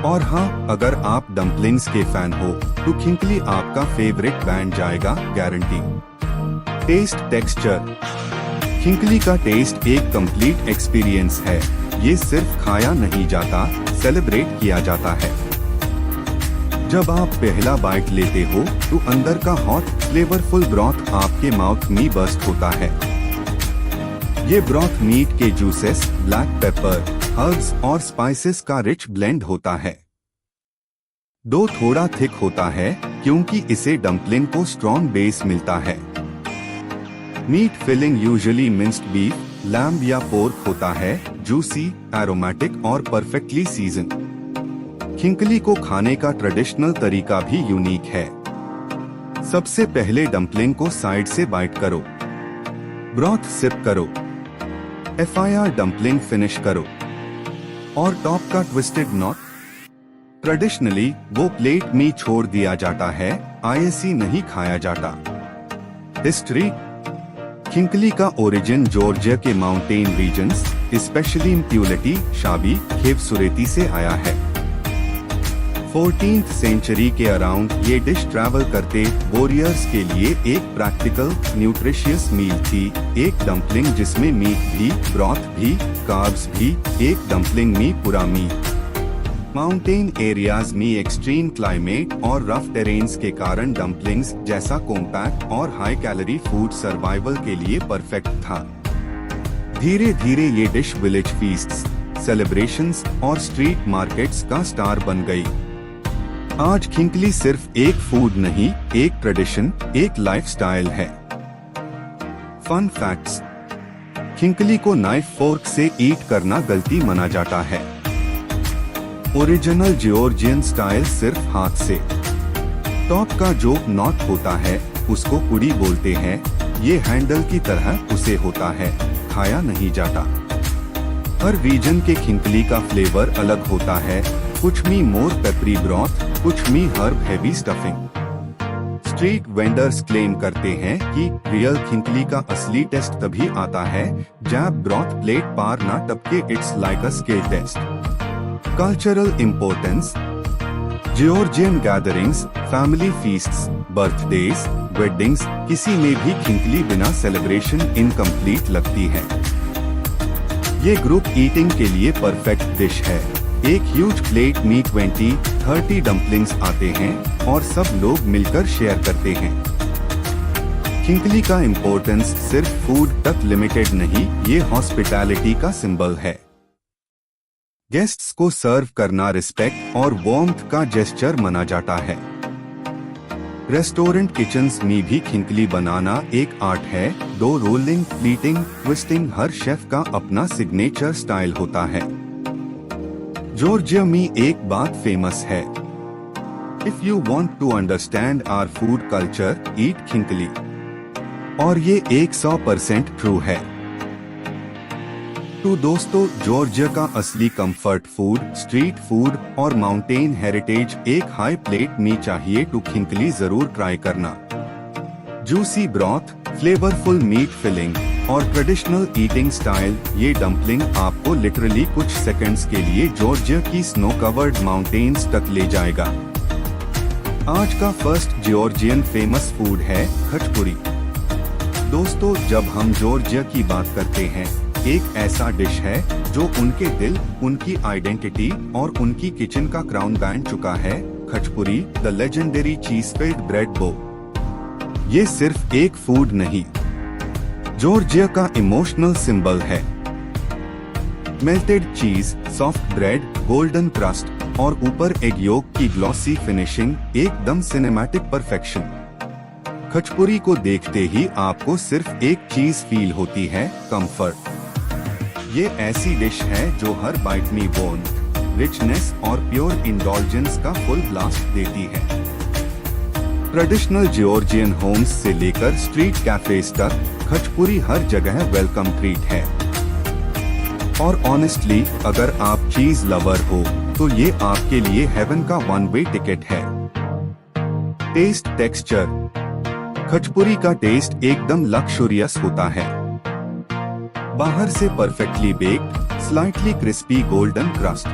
और हाँ, अगर आप डम्पलिंग्स के फैन हो तो खिंकली आपका फेवरेट बन जाएगा, गारंटी। टेस्ट, टेक्सचर, खिंकली का टेस्ट एक कंप्लीट एक्सपीरियंस है। ये सिर्फ खाया नहीं जाता, सेलिब्रेट किया जाता है। जब आप पहला बाइट लेते हो तो अंदर का हॉट फ्लेवरफुल ब्रॉथ आपके माउथ में बर्स्ट होता है। ये ब्रॉथ मीट के जूसेस, ब्लैक पेपर, हर्ब्स और स्पाइसेस का रिच ब्लेंड होता है। डो थोड़ा थिक होता है क्योंकि इसे डम्पलिंग को स्ट्रॉन्ग बेस मिलता है। Meat filling usually minced beef, lamb या पोर्क होता है, जूसी, एरोमेटिक और परफेक्टली सीजन। खिंकली को खाने का ट्रेडिशनल तरीका भी यूनिक है। सबसे पहले डम्पलिंग को साइड से बाइट करो, ब्रॉथ सिप करो, FIR डम्पलिंग फिनिश करो और टॉप का ट्विस्टेड नॉट ट्रेडिशनली वो प्लेट में छोड़ दिया जाता है, आईएससी नहीं खाया जाता। हिस्ट्री, खिंकली का ओरिजिन जॉर्जिया के माउंटेन रीजन्स, स्पेशली इम्प्यूलिटी, शाबी, खेवसुरेती से आया है। 14th सेंचुरी के अराउंड ये डिश ट्रैवल करते वॉरियर्स के लिए एक प्रैक्टिकल, न्यूट्रिशियस मील थी। एक डम्पलिंग जिसमें मीट भी, ब्रॉथ भी, कार्ब्स भी, एक डम्पलिंग में पूरा मीट। माउंटेन एरियाज में एक्सट्रीम क्लाइमेट और रफ टेरेन्स के कारण डम्पलिंग्स जैसा कॉम्पैक्ट और हाई कैलोरी फूड सर्वाइवल के लिए परफेक्ट था। धीरे धीरे ये डिश विलेज फीस्ट्स, सेलिब्रेशंस और स्ट्रीट मार्केट्स का स्टार बन गई। आज खिंकली सिर्फ एक फूड नहीं, एक ट्रेडिशन, एक लाइफस्टाइल है। फन फैक्ट्स, खिंकली को नाइफ फोर्क से ईट करना गलती माना जाता है। ओरिजिनल जॉर्जियन स्टाइल सिर्फ हाथ से। टॉप का जो नॉट होता है उसको कुड़ी बोलते हैं। ये हैंडल की तरह उसे होता है, खाया नहीं जाता। हर रीजन के खिंकली का फ्लेवर अलग होता है, कुछ में मोर पेपरी ब्रॉथ, कुछ में herb heavy stuffing. Street vendors claim करते हैं कि रियल खिंकली का असली टेस्ट तभी आता है जब ब्रॉथ प्लेट पार ना टपके। It's like a skill test. Cultural importance, Georgian gatherings, family feasts, birthdays, weddings, किसी में भी खिंकली बिना सेलिब्रेशन इनकम्प्लीट लगती है। ये ग्रुप ईटिंग के लिए परफेक्ट डिश है। एक ह्यूज प्लेट में 20-30 डम्पलिंग्स आते हैं और सब लोग मिलकर शेयर करते हैं। खिंकली का इम्पोर्टेंस सिर्फ फूड तक लिमिटेड नहीं, ये हॉस्पिटैलिटी का सिंबल है। गेस्ट्स को सर्व करना रिस्पेक्ट और वार्मथ का जेस्चर माना जाता है। रेस्टोरेंट किचन्स में भी खिंकली बनाना एक आर्ट है। डो रोलिंग, प्लीटिंग, ट्विस्टिंग, हर शेफ का अपना सिग्नेचर स्टाइल होता है। जॉर्जिया में एक बात फेमस है, If you want to understand our food culture, eat खिंकली। और ये 100% ट्रू है। तो दोस्तों, जॉर्जिया का असली कंफर्ट फूड, स्ट्रीट फूड और माउंटेन हेरिटेज एक हाई प्लेट में चाहिए तो खिंकली जरूर ट्राई करना। Juicy broth, flavourful meat filling और ट्रेडिशनल ईटिंग स्टाइल, ये डंपलिंग आपको लिटरली कुछ सेकंड्स के लिए जॉर्जिया की स्नो कवर्ड माउंटेन्स तक ले जाएगा। आज का फर्स्ट जॉर्जियन फेमस फूड है खचपुरी। दोस्तों, जब हम जॉर्जिया की बात करते हैं, एक ऐसा डिश है जो उनके दिल, उनकी आइडेंटिटी और उनकी किचन का क्राउन बन चुका है। खचपुरी, द लेजेंडरी चीज फिल्ड ब्रेड बो। ये सिर्फ एक फूड नहीं, जॉर्जिया का इमोशनल सिंबल है। मेल्टेड चीज, सॉफ्ट ब्रेड, गोल्डन क्रस्ट और ऊपर एग योक की ग्लॉसी फिनिशिंग, एकदम सिनेमैटिक परफेक्शन। खचपुरी को देखते ही आपको सिर्फ एक चीज फील होती है, कंफर्ट। ये ऐसी डिश है जो हर बाइट में वार्मथ, रिचनेस और प्योर इंडल्जेंस का फुल ब्लास्ट देती है। ट्रेडिशनल जॉर्जियन होम्स से लेकर स्ट्रीट कैफेज तक खचपुरी हर जगह वेलकम ट्रीट है। और ऑनेस्टली, अगर आप चीज लवर हो तो ये आपके लिए हेवन का वन वे टिकट है। टेस्ट, टेक्सचर, खचपुरी का टेस्ट एकदम लक्सुरियस होता है। बाहर से perfectly baked, slightly crispy golden crust,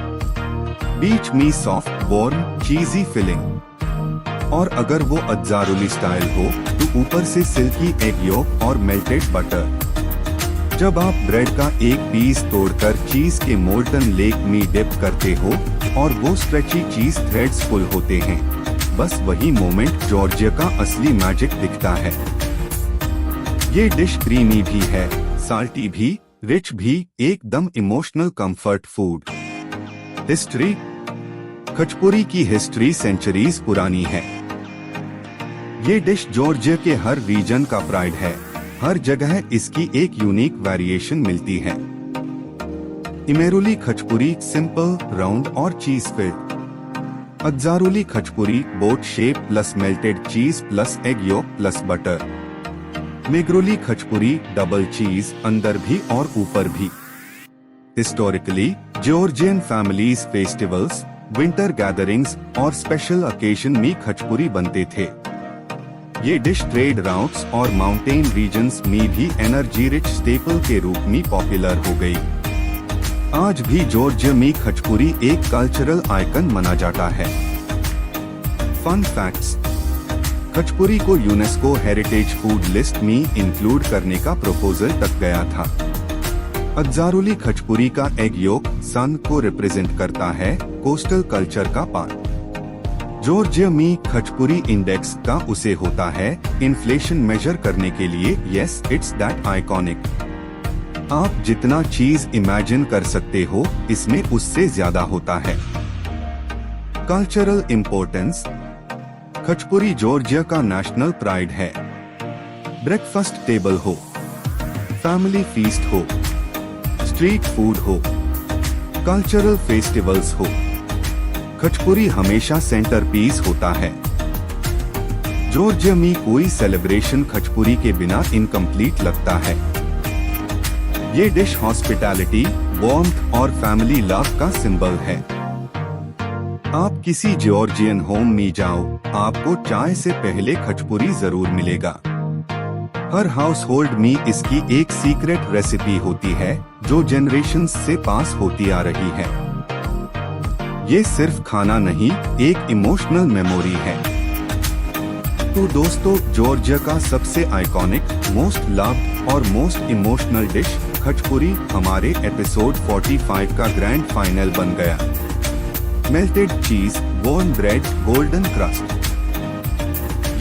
बीच में सॉफ्ट वार्म चीजी फिलिंग, और अगर वो अज्जारुली स्टाइल हो तो ऊपर से सिल्की एग योक और मेल्टेड बटर। जब आप ब्रेड का एक पीस तोड़कर चीज के मोल्टन लेक में डिप करते हो और वो स्ट्रेची चीज थ्रेड्स फुल होते हैं, बस वही मोमेंट जॉर्जिया का असली मैजिक दिखता है। ये डिश क्रीमी भी है, साल्टी भी, रिच भी, एकदम इमोशनल कंफर्ट फूड। हिस्ट्री, खचपुरी की हिस्ट्री सेंचुरीज पुरानी है। ये डिश जॉर्जिया के हर रीजन का प्राइड है। हर जगह इसकी एक यूनिक वेरिएशन मिलती है। इमेरुली खचपुरी सिंपल, राउंड और cheese filled. Adjaruli khachapuri boat shape plus melted cheese plus egg yolk plus butter. Megruli khachapuri double cheese, अंदर भी और ऊपर भी। Historically, Georgian families festivals, winter gatherings और स्पेशल ओकेजन में खचपुरी बनते थे। ये डिश ट्रेड राउट्स और माउंटेन रीजन्स में भी एनर्जी रिच स्टेपल के रूप में पॉपुलर हो गई। आज भी जॉर्जिया में खचपुरी एक कल्चरल आइकन माना जाता है। फन फैक्ट्स, खचपुरी को यूनेस्को हेरिटेज फूड लिस्ट में इंक्लूड करने का प्रपोजल तक गया था। अज्जारुली खचपुरी का एग योक सन को रिप्रेजेंट करता है, कोस्टल कल्चर का पार्ट। जॉर्जिया में खचपुरी इंडेक्स का उसे होता है इन्फ्लेशन मेजर करने के लिए। Yes, it's that iconic. आप जितना चीज इमेजिन कर सकते हो, इसमें उससे ज्यादा होता है। कल्चरल इम्पोर्टेंस, खचपुरी जॉर्जिया का नेशनल प्राइड है। ब्रेकफास्ट टेबल हो, फैमिली फीस्ट हो, स्ट्रीट फूड हो, कल्चरल फेस्टिवल्स हो, खचपुरी हमेशा सेंटर पीस होता है। जॉर्जिया में कोई सेलिब्रेशन खचपुरी के बिना इनकम्प्लीट लगता है। ये डिश हॉस्पिटैलिटी, वार्मथ और फैमिली लव का सिंबल है। आप किसी जॉर्जियन होम में जाओ, आपको चाय से पहले खचपुरी जरूर मिलेगा। हर हाउस होल्ड में इसकी एक सीक्रेट रेसिपी होती है जो जनरेशंस से पास होती आ रही है। ये सिर्फ खाना नहीं, एक इमोशनल मेमोरी है। तो दोस्तों, जॉर्जिया का सबसे आइकॉनिक, मोस्ट लव्ड और मोस्ट इमोशनल डिश खचपुरी हमारे एपिसोड 45 का ग्रैंड फाइनल बन गया। मेल्टेड चीज, वार्म ब्रेड, गोल्डन क्रस्ट।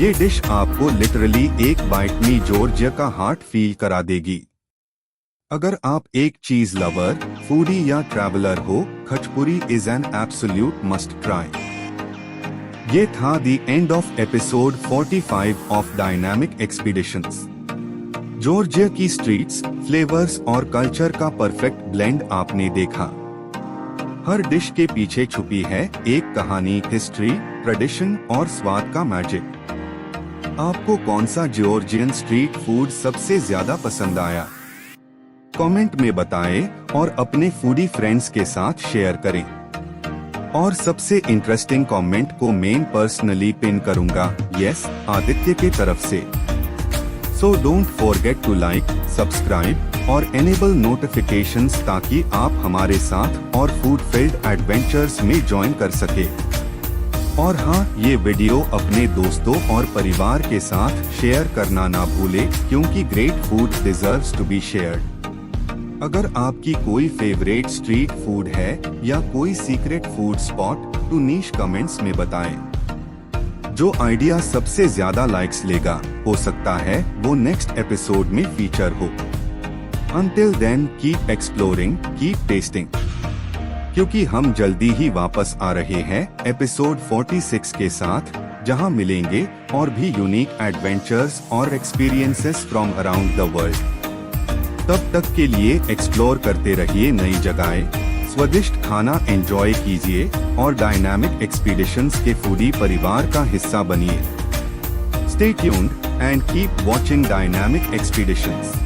ये डिश आपको लिटरली एक बाइट में जॉर्जिया का हार्ट फील करा देगी। अगर आप एक चीज लवर, फूडी या ट्रैवलर हो, khachapuri is an absolute must try. ये था the end of episode 45 of dynamic expeditions. Georgia की स्ट्रीट्स, फ्लेवर्स और कल्चर का परफेक्ट ब्लेंड आपने देखा। हर डिश के पीछे छुपी है एक कहानी, हिस्ट्री, ट्रेडिशन और स्वाद का मैजिक। आपको कौन सा जॉर्जियन स्ट्रीट फूड सबसे ज्यादा पसंद आया? कमेंट में बताएं और अपने फूडी फ्रेंड्स के साथ शेयर करें। और सबसे इंटरेस्टिंग कमेंट को मैं पर्सनली पिन करूंगा, यस, आदित्य के तरफ से। So don't forget to like, subscribe और एनेबल नोटिफिकेशंस ताकि आप हमारे साथ और फूड फील्ड एडवेंचर्स में ज्वाइन कर सके। और हाँ, ये वीडियो अपने दोस्तों और परिवार के साथ शेयर करना ना भूले, क्योंकि great food deserves to be shared. अगर आपकी कोई फेवरेट स्ट्रीट फूड है या कोई सीक्रेट फूड स्पॉट, तो नीश कमेंट्स में बताएं। जो आइडिया सबसे ज्यादा लाइक्स लेगा, हो सकता है वो नेक्स्ट एपिसोड में फीचर हो। Until then, keep exploring, keep tasting। क्योंकि हम जल्दी ही वापस आ रहे हैं एपिसोड 46 के साथ, जहां मिलेंगे और भी यूनिक एडवेंचर्स और experiences from around the world. तब तक के लिए एक्सप्लोर करते रहिए नई जगहें, स्वादिष्ट खाना एंजॉय कीजिए और डायनामिक एक्सपीडिशंस के फूडी परिवार का हिस्सा बनिए। Stay tuned and keep watching dynamic expeditions.